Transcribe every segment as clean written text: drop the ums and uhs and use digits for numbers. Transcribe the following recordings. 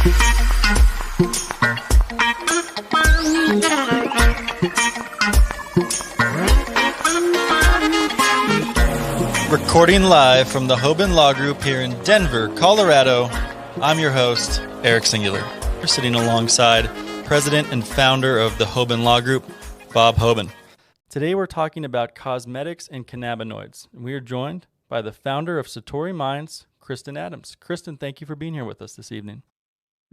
Recording live from the Hoban Law Group here in Denver, Colorado, I'm your host, Eric Singular. We're sitting alongside President and founder of the Hoban Law Group, Bob Hoban. Today we're talking about cosmetics and cannabinoids. And we are joined by the founder of Satori Minds, Kristin Adams. Kristin, thank you for being here with us this evening.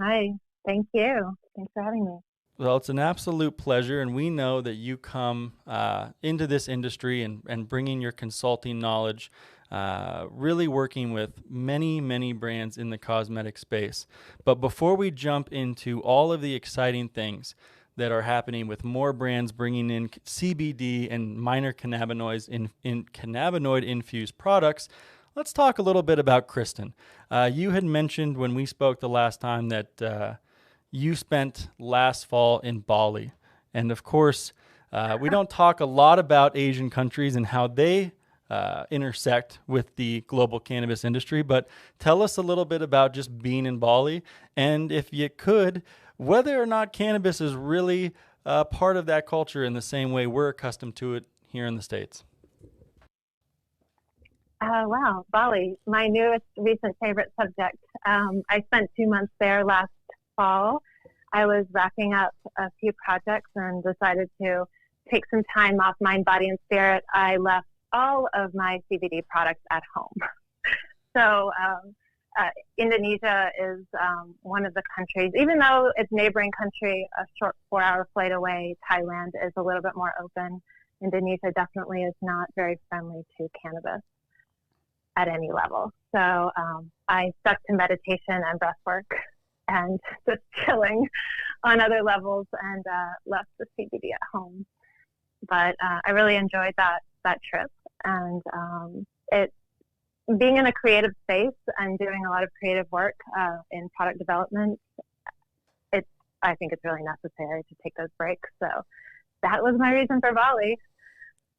Hi, thank you. Thanks for having me. Well, it's an absolute pleasure, and we know that you come into this industry and bringing your consulting knowledge, really working with many, many brands in the cosmetic space. But before we jump into all of the exciting things that are happening with more brands bringing in CBD and minor cannabinoids in cannabinoid-infused products, let's talk a little bit about Kristin. You had mentioned when we spoke the last time that you spent last fall in Bali. And of course, we don't talk a lot about Asian countries and how they intersect with the global cannabis industry, but tell us a little bit about just being in Bali. And if you could, whether or not cannabis is really part of that culture in the same way we're accustomed to it here in the States. Wow, Bali, my newest recent favorite subject. I spent 2 months there last fall. I was wrapping up a few projects and decided to take some time off mind, body, and spirit. I left all of my CBD products at home. So Indonesia is one of the countries, even though it's a neighboring country, a short 4-hour flight away. Thailand is a little bit more open. Indonesia definitely is not very friendly to cannabis at any level. So I stuck to meditation and breath work and just chilling on other levels and left the CBD at home. But I really enjoyed that trip. And being in a creative space and doing a lot of creative work in product development, I think it's really necessary to take those breaks. So that was my reason for Bali,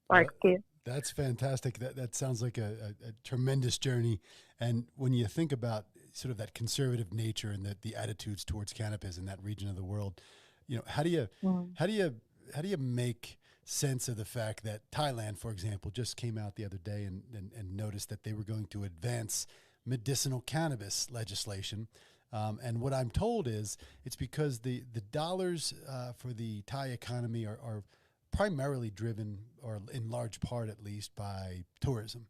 or excuse. That's fantastic. That sounds like a tremendous journey. And when you think about sort of that conservative nature and the attitudes towards cannabis in that region of the world, how do you make sense of the fact that Thailand, for example, just came out the other day and noticed that they were going to advance medicinal cannabis legislation. And what I'm told is it's because the dollars for the Thai economy are primarily driven, or in large part at least, by tourism.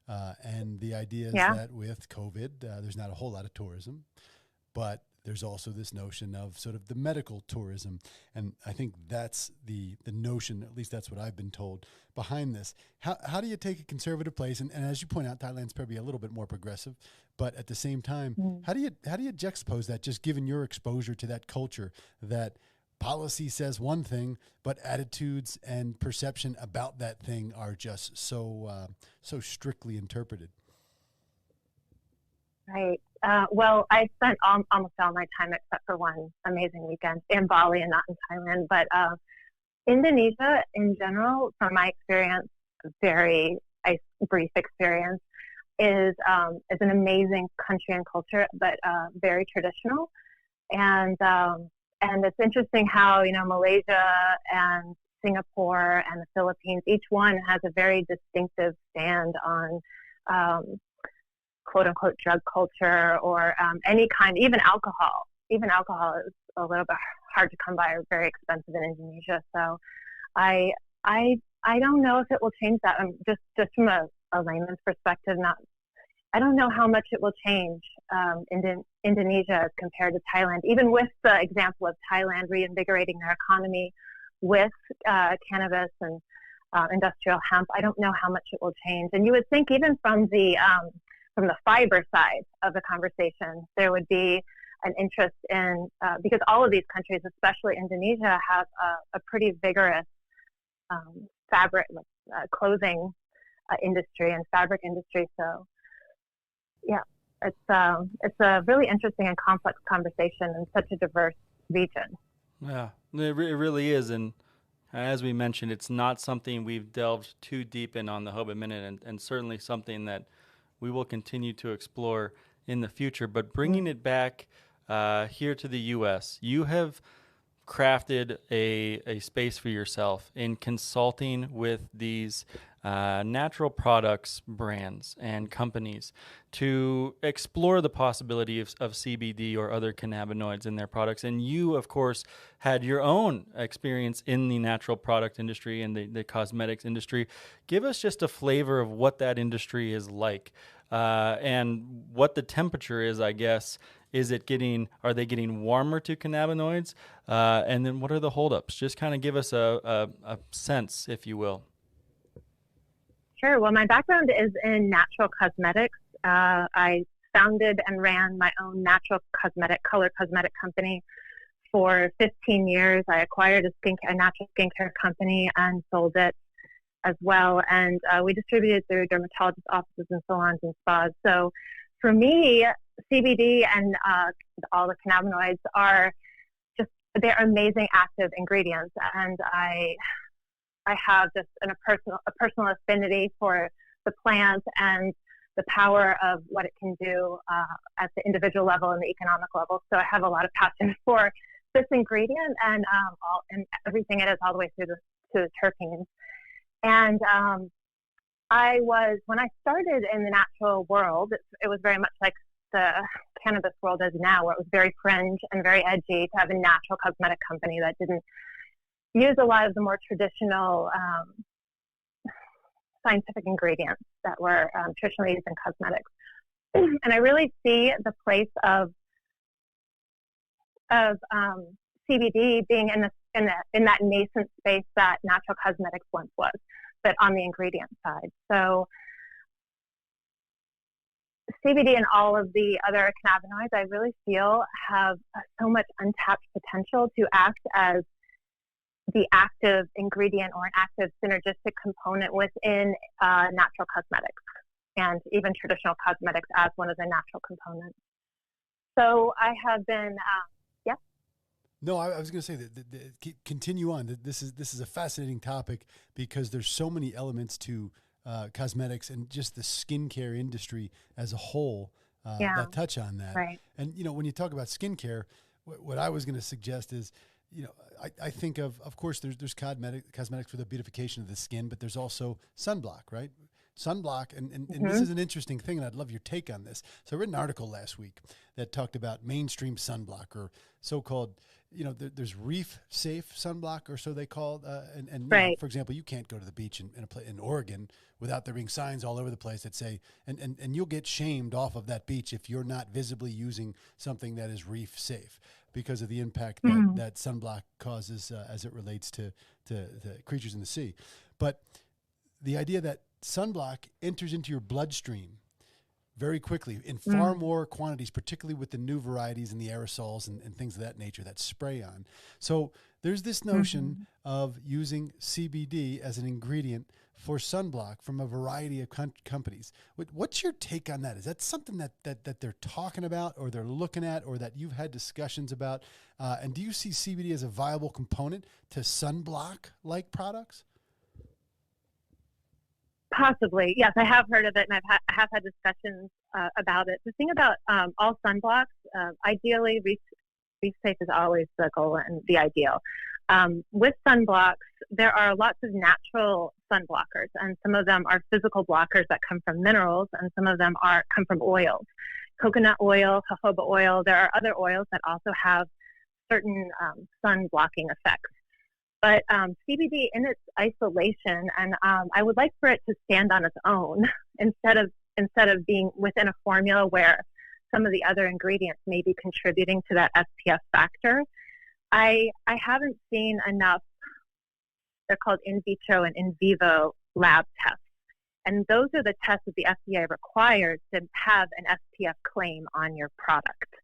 And the idea is that with COVID, there's not a whole lot of tourism, but there's also this notion of sort of the medical tourism. And I think that's the notion, at least that's what I've been told, behind this. How do you take a conservative place? And as you point out, Thailand's probably a little bit more progressive, but at the same time, how do you juxtapose that, just given your exposure to that culture, that policy says one thing, but attitudes and perception about that thing are just so strictly interpreted? Right. Well, I spent almost all my time, except for one amazing weekend, in Bali and not in Thailand. But Indonesia, in general, from my experience, very brief experience, is an amazing country and culture, but very traditional. And it's interesting how, Malaysia and Singapore and the Philippines, each one has a very distinctive stand on quote unquote drug culture or any kind, even alcohol. Even alcohol is a little bit hard to come by or very expensive in Indonesia. So I don't know if it will change that. Just from a layman's perspective, I don't know how much it will change Indonesia as compared to Thailand, even with the example of Thailand reinvigorating their economy with cannabis and industrial hemp. I don't know how much it will change. And you would think even from the fiber side of the conversation, there would be an interest in, because all of these countries, especially Indonesia, have a pretty vigorous fabric, clothing industry and fabric industry. So yeah, it's a really interesting and complex conversation in such a diverse region. Yeah, it really is. And as we mentioned, it's not something we've delved too deep in on the Hoban Minute, and certainly something that we will continue to explore in the future. But bringing it back here to the U.S., you have crafted a space for yourself in consulting with these natural products brands and companies to explore the possibility of CBD or other cannabinoids in their products. And you, of course, had your own experience in the natural product industry and the cosmetics industry. Give us just a flavor of what that industry is like and what the temperature is, I guess. Are they getting warmer to cannabinoids? And then what are the holdups? Just kind of give us a sense, if you will. Sure. Well, my background is in natural cosmetics. I founded and ran my own natural color cosmetic company for 15 years. I acquired a natural skincare company and sold it as well. And we distributed through dermatologist offices and salons and spas. So for me, CBD and all the cannabinoids they're amazing active ingredients. And I have just a personal affinity for the plant and the power of what it can do at the individual level and the economic level. So I have a lot of passion for this ingredient and everything it is all the way through to the terpenes. And when I started in the natural world, it was very much like the cannabis world is now, where it was very fringe and very edgy to have a natural cosmetic company that didn't use a lot of the more traditional scientific ingredients that were traditionally used in cosmetics. And I really see the place of CBD being in that nascent space that natural cosmetics once was, but on the ingredient side. So CBD and all of the other cannabinoids, I really feel have so much untapped potential to act as the active ingredient or an active synergistic component within natural cosmetics and even traditional cosmetics as one of the natural components. So I have been, yeah. No, I was going to say that continue on. This is a fascinating topic because there's so many elements to cosmetics and just the skincare industry as a whole that touch on that. Right. And, when you talk about skincare, what I was going to suggest is, I think of course, there's cosmetics for the beautification of the skin, but there's also sunblock, right? Sunblock, and this is an interesting thing, and I'd love your take on this. So I read an article last week that talked about mainstream sunblock, or so-called, there's reef-safe sunblock, or so they call it. And right. For example, you can't go to the beach in Oregon without there being signs all over the place that say, and you'll get shamed off of that beach if you're not visibly using something that is reef-safe, because of the impact that sunblock causes as it relates to creatures in the sea. But the idea that sunblock enters into your bloodstream very quickly in far more quantities, particularly with the new varieties and the aerosols and things of that nature that spray on. So there's this notion of using CBD as an ingredient for sunblock from a variety of companies. What's your take on that? Is that something that they're talking about, or they're looking at, or that you've had discussions about? And do you see CBD as a viable component to sunblock-like products? Possibly, yes. I have heard of it, and I have had discussions about it. The thing about all sunblocks, ideally, reef-safe is always the goal and the ideal. With sunblocks, there are lots of natural sun blockers, and some of them are physical blockers that come from minerals, and some of them come from oils. Coconut oil, jojoba oil. There are other oils that also have certain sun blocking effects. But CBD in its isolation, and I would like for it to stand on its own instead of being within a formula where some of the other ingredients may be contributing to that SPF factor. I haven't seen enough. They're called in vitro and in vivo lab tests, and those are the tests that the FDA requires to have an SPF claim on your product.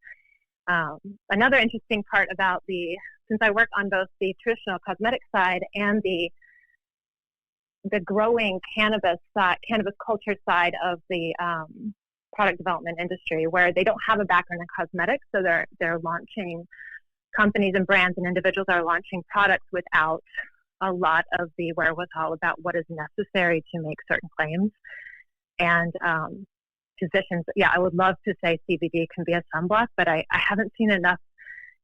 Another interesting part about since I work on both the traditional cosmetic side and the growing cannabis culture side of the product development industry, where they don't have a background in cosmetics, so they're launching, companies and brands and individuals are launching products without a lot of the wherewithal about what is necessary to make certain claims. And physicians, yeah, I would love to say CBD can be a sunblock, but I haven't seen enough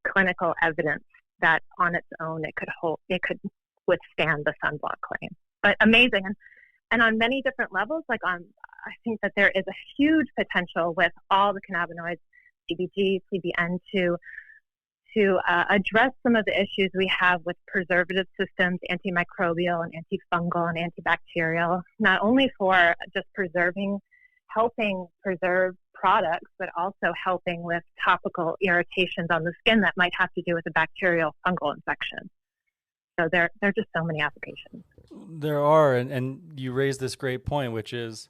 clinical evidence that on its own it could withstand the sunblock claim. But amazing. And on many different levels, I think that there is a huge potential with all the cannabinoids, CBG, CBN, to address some of the issues we have with preservative systems, antimicrobial and antifungal and antibacterial, not only for just helping preserve products, but also helping with topical irritations on the skin that might have to do with a bacterial fungal infection. So there are just so many applications. There are, and you raised this great point, which is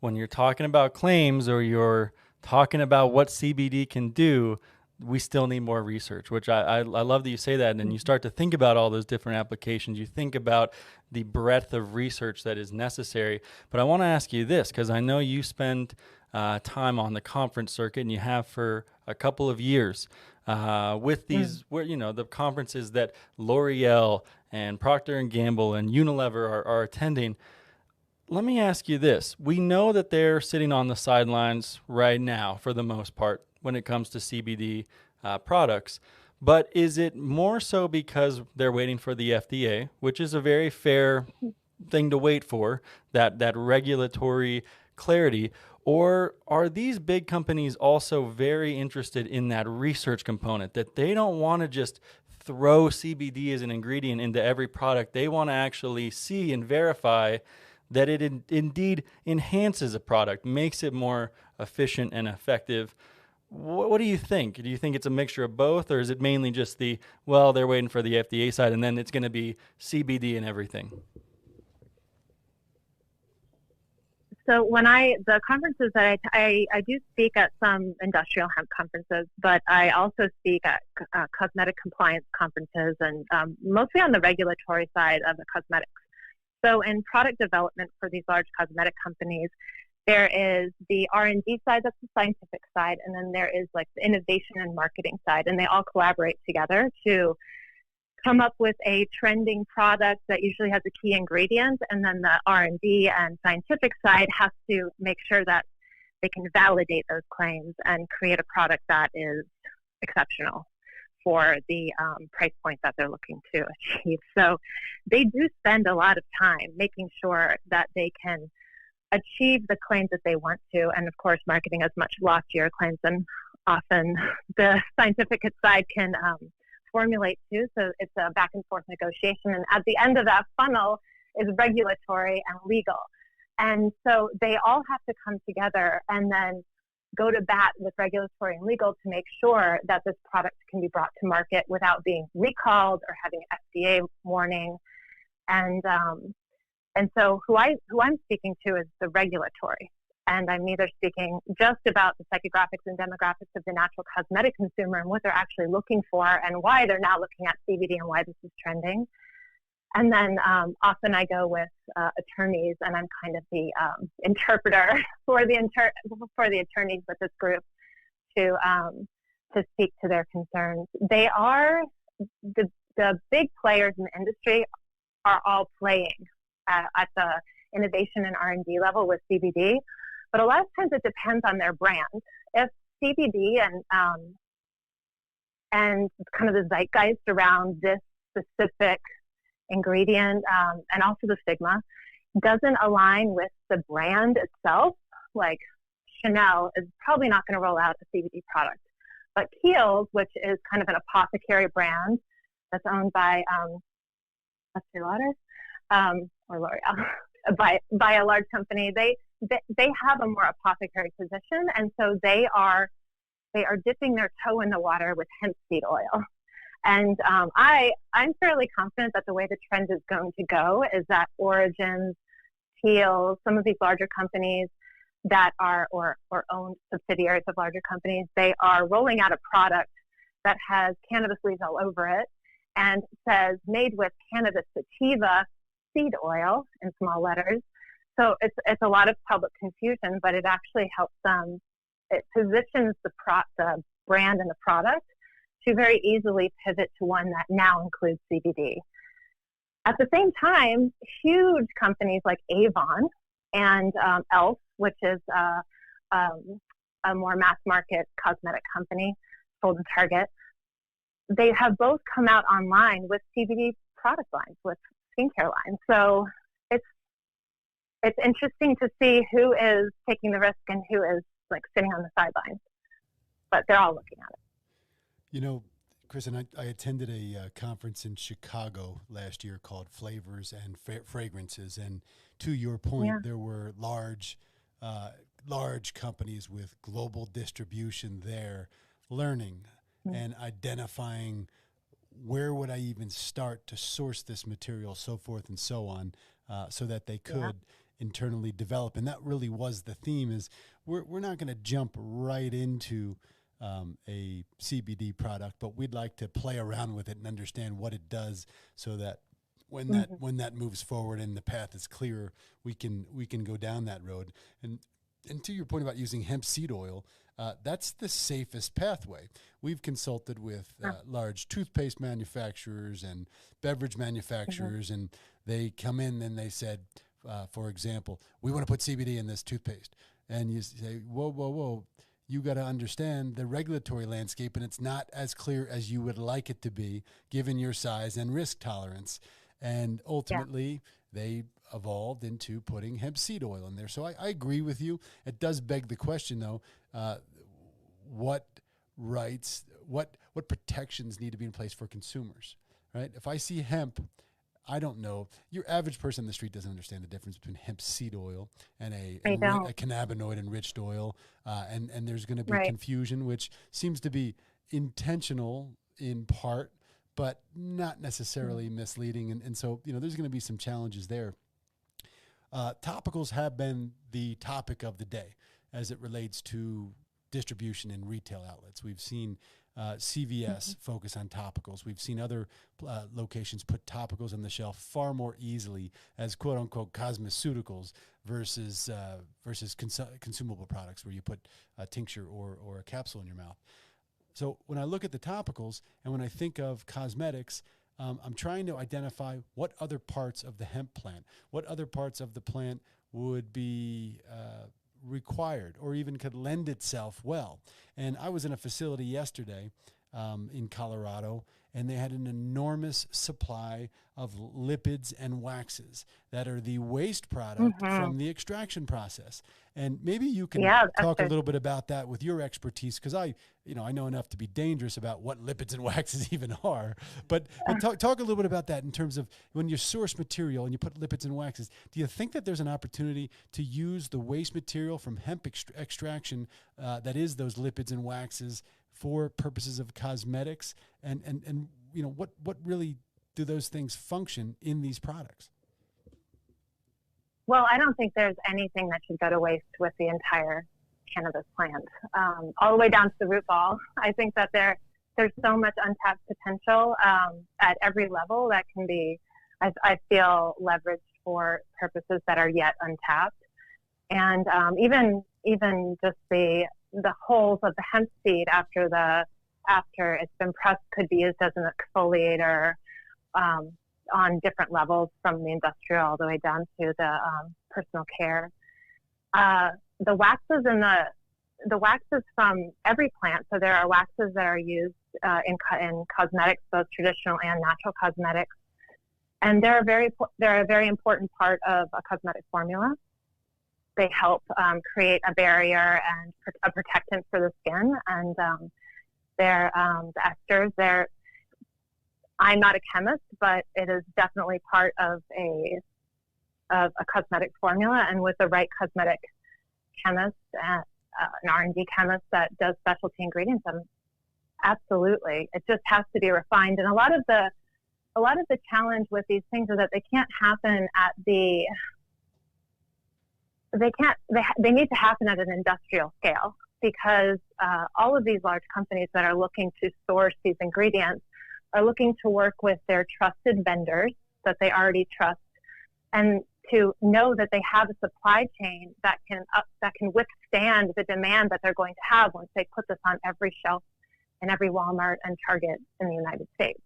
when you're talking about claims or you're talking about what CBD can do, we still need more research, which I love that you say that. And then you start to think about all those different applications. You think about the breadth of research that is necessary. But I want to ask you this, because I know you spend time on the conference circuit, and you have for a couple of years with these, the conferences that L'Oreal and Procter & Gamble and Unilever are attending. Let me ask you this. We know that they're sitting on the sidelines right now for the most part when it comes to CBD products. But is it more so because they're waiting for the FDA, which is a very fair thing to wait for, that regulatory clarity? Or are these big companies also very interested in that research component, that they don't want to just throw CBD as an ingredient into every product? They want to actually see and verify that it indeed enhances a product, makes it more efficient and effective. What do you think? Do you think it's a mixture of both, or is it mainly just they're waiting for the FDA side and then it's going to be CBD and everything? So the conferences that I do speak at some industrial hemp conferences, but I also speak at cosmetic compliance conferences and mostly on the regulatory side of the cosmetics. So in product development for these large cosmetic companies, there is the R&D side, that's the scientific side, and then there is like the innovation and marketing side, and they all collaborate together to come up with a trending product that usually has a key ingredient, and then the R&D and scientific side has to make sure that they can validate those claims and create a product that is exceptional for the price point that they're looking to achieve. So they do spend a lot of time making sure that they can achieve the claims that they want to, and of course marketing has much loftier claims than often the scientific side can formulate too. So it's a back and forth negotiation, and at the end of that funnel is regulatory and legal. And so they all have to come together and then go to bat with regulatory and legal to make sure that this product can be brought to market without being recalled or having an FDA warning. And so who I'm speaking to is the regulatory. And I'm neither speaking just about the psychographics and demographics of the natural cosmetic consumer and what they're actually looking for and why they're now looking at CBD and why this is trending. And then often I go with attorneys, and I'm kind of the interpreter for the attorneys with this group to speak to their concerns. They are the big players in the industry are all playing at the innovation and R&D level with CBD, but a lot of times it depends on their brand. If CBD and kind of the zeitgeist around this specific ingredient and also the stigma doesn't align with the brand itself, like Chanel is probably not going to roll out a CBD product. But Kiehl's, which is kind of an apothecary brand that's owned by Estee Lauder or L'Oreal, by a large company, they have a more apothecary position, and so they are dipping their toe in the water with hemp seed oil. And I'm fairly confident that the way the trend is going to go is that Origins, Kiehl's, some of these larger companies that are or owned subsidiaries of larger companies, they are rolling out a product that has cannabis leaves all over it and says made with cannabis sativa seed oil in small letters. So it's a lot of public confusion, but it actually helps them. It positions the brand and the product to very easily pivot to one that now includes CBD. At the same time, huge companies like Avon and Elf, which is a more mass market cosmetic company sold in Target. They have both come out online with CBD product lines, with skincare lines. So it's interesting to see who is taking the risk and who is like sitting on the sidelines. But they're all looking at it. You know, Kristin, I attended a conference in Chicago last year called Flavors and Fragrances, and to your point, there were large companies with global distribution there, learning and identifying where would I even start to source this material, so forth and so on, so that they could internally develop. And that really was the theme: is we're not going to jump right into a CBD product, but we'd like to play around with it and understand what it does, so that when that moves forward and the path is clear, we can go down that road. And to your point about using hemp seed oil, that's the safest pathway. We've consulted with large toothpaste manufacturers and beverage manufacturers, and they come in and they said, for example, we want to put CBD in this toothpaste. And you say, whoa. You got to understand the regulatory landscape, and it's not as clear as you would like it to be, given your size and risk tolerance. And ultimately, they evolved into putting hemp seed oil in there. So I agree with you. It does beg the question, though, what rights, what protections need to be in place for consumers, right? If I see hemp, I don't know. Your average person in the street doesn't understand the difference between hemp seed oil and a cannabinoid enriched oil. And there's going to be confusion, which seems to be intentional in part, but not necessarily misleading. And so, there's going to be some challenges there. Topicals have been the topic of the day as it relates to distribution in retail outlets. We've seen CVS focus on topicals. We've seen other locations put topicals on the shelf far more easily as quote unquote cosmeceuticals versus consumable products where you put a tincture or a capsule in your mouth. So when I look at the topicals and when I think of cosmetics, I'm trying to identify what other parts of the hemp plant, what other parts of the plant would be required or even could lend itself well. And I was in a facility yesterday in Colorado, and they had an enormous supply of lipids and waxes that are the waste product from the extraction process. And maybe you can talk a little bit about that with your expertise, because I know enough to be dangerous about what lipids and waxes even are. But talk a little bit about that in terms of when you source material and you put lipids and waxes. Do you think that there's an opportunity to use the waste material from hemp extraction, that is those lipids and waxes, for purposes of cosmetics? And what really do those things function in these products? Well, I don't think there's anything that should go to waste with the entire cannabis plant, all the way down to the root ball. I think that there's so much untapped potential at every level that can be, I feel, leveraged for purposes that are yet untapped. And even just the hulls of the hemp seed after it's been pressed could be used as an exfoliator on different levels, from the industrial all the way down to the personal care. The waxes the waxes from every plant. So there are waxes that are used in cosmetics, both traditional and natural cosmetics, and they're a very important part of a cosmetic formula. They help create a barrier and a protectant for the skin, and they're the esters. I'm not a chemist, but it is definitely part of a cosmetic formula, and with the right cosmetic chemist, an R&D chemist that does specialty ingredients, absolutely, it just has to be refined. And a lot of the challenge with these things is that they can't happen at they need to happen at an industrial scale, because all of these large companies that are looking to source these ingredients are looking to work with their trusted vendors that they already trust, and to know that they have a supply chain that can withstand the demand that they're going to have once they put this on every shelf in every Walmart and Target in the United States.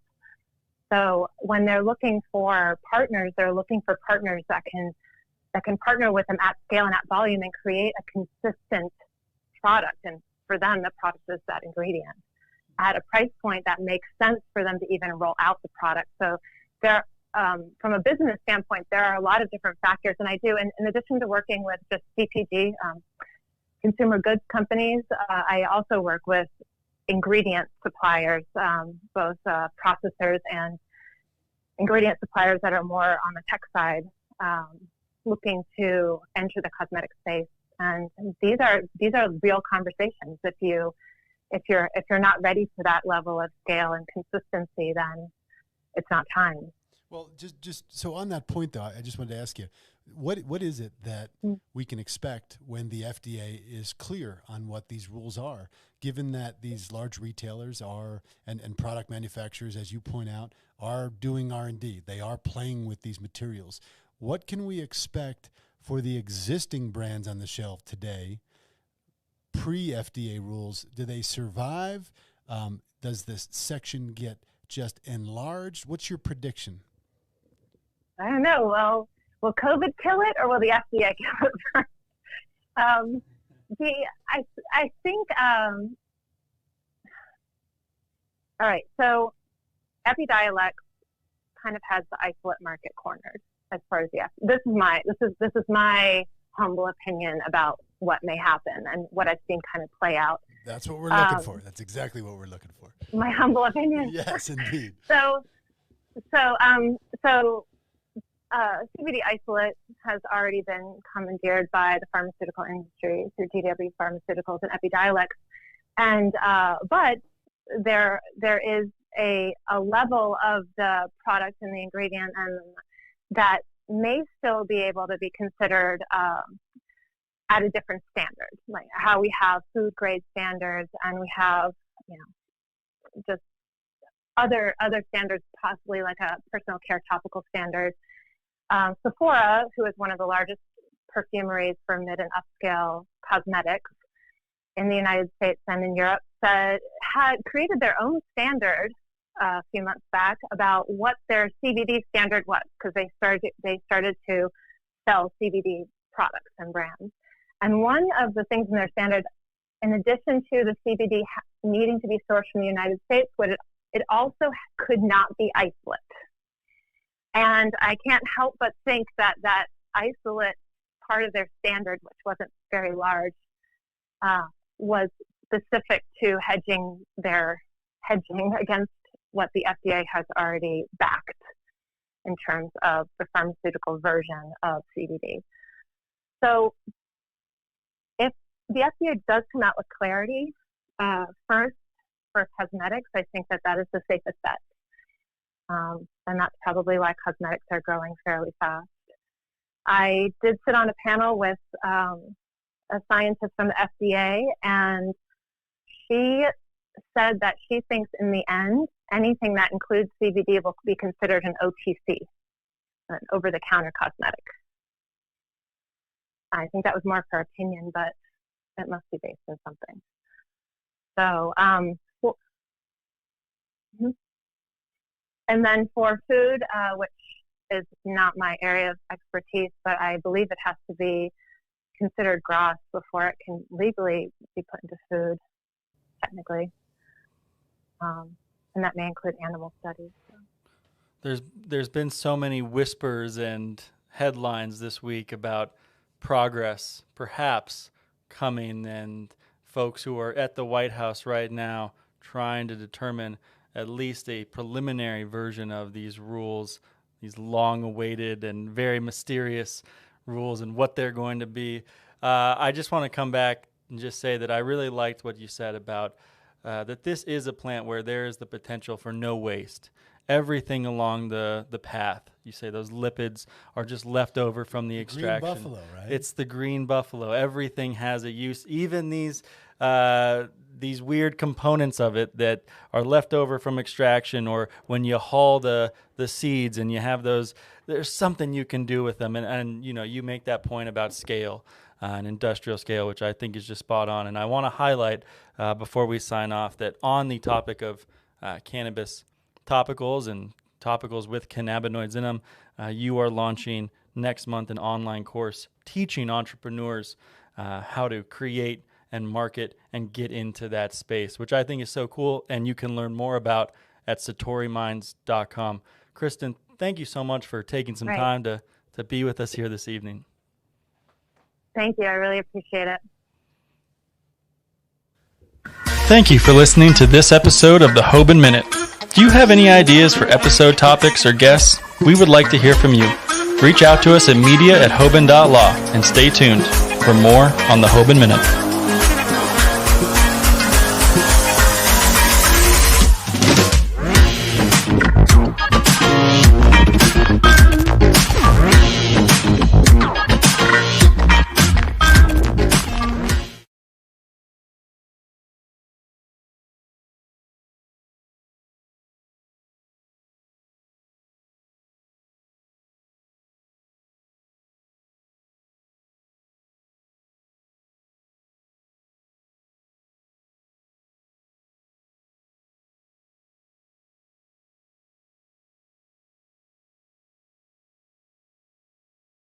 So when they're looking for partners, they're looking for partners that can partner with them at scale and at volume and create a consistent product, and for them, the product is that ingredient at a price point that makes sense for them to even roll out the product. So there, from a business standpoint, there are a lot of different factors. And I do, in addition to working with just CPG, consumer goods companies, I also work with ingredient suppliers, both processors and ingredient suppliers that are more on the tech side, looking to enter the cosmetic space. And these are real conversations. If you're not ready for that level of scale and consistency, then it's not time. Well, just so on that point, though, I just wanted to ask you, what is it that we can expect when the FDA is clear on what these rules are, given that these large retailers are, and product manufacturers, as you point out, are doing R&D. They are playing with these materials. What can we expect for the existing brands on the shelf today, pre-FDA rules? Do they survive? Does this section get just enlarged? What's your prediction? I don't know. Well, will COVID kill it, or will the FDA kill it first? I think. All right. So, Epidiolex kind of has the isolate market cornered as far as the FDA. This is my humble opinion about what may happen and what I've seen kind of play out. That's what we're looking for. That's exactly what we're looking for. My humble opinion. Yes, indeed. So CBD isolate has already been commandeered by the pharmaceutical industry through GW Pharmaceuticals and Epidiolex, and but there is a level of the product and the ingredient and that may still be able to be considered at a different standard, like how we have food grade standards and we have just other standards, possibly like a personal care topical standard. Sephora, who is one of the largest perfumeries for mid and upscale cosmetics in the United States and in Europe, had created their own standard a few months back about what their CBD standard was, because they started to sell CBD products and brands. And one of the things in their standard, in addition to the CBD needing to be sourced from the United States, it also could not be isolate. And I can't help but think that isolate part of their standard, which wasn't very large, was specific to hedging against what the FDA has already backed in terms of the pharmaceutical version of CBD. So if the FDA does come out with clarity, first for cosmetics, I think that is the safest bet. And that's probably why cosmetics are growing fairly fast. I did sit on a panel with a scientist from the FDA, and she said that she thinks in the end, anything that includes CBD will be considered an OTC, an over-the-counter cosmetic. I think that was more of her opinion, but it must be based on something. So, and then for food, which is not my area of expertise, but I believe it has to be considered gross before it can legally be put into food, technically. And that may include animal studies. So. There's been so many whispers and headlines this week about progress perhaps coming, and folks who are at the White House right now trying to determine at least a preliminary version of these rules, these long-awaited and very mysterious rules and what they're going to be. I just want to come back and just say that I really liked what you said about that this is a plant where there is the potential for no waste. Everything along the path, you say those lipids are just left over from the extraction. Green buffalo, right? It's the green buffalo. Everything has a use, even these weird components of it that are left over from extraction, or when you haul the seeds and you have those, there's something you can do with them. And you make that point about scale, an industrial scale, which I think is just spot on. And I want to highlight before we sign off that on the topic of cannabis topicals and topicals with cannabinoids in them, you are launching next month an online course teaching entrepreneurs how to create and market and get into that space, which I think is so cool. And you can learn more about at satoriminds.com. Kristin, thank you so much for taking some time to be with us here this evening. Thank you. I really appreciate it. Thank you for listening to this episode of the Hoban Minute. Do you have any ideas for episode topics or guests? We would like to hear from you. Reach out to us at media@hoban.law and stay tuned for more on the Hoban Minute.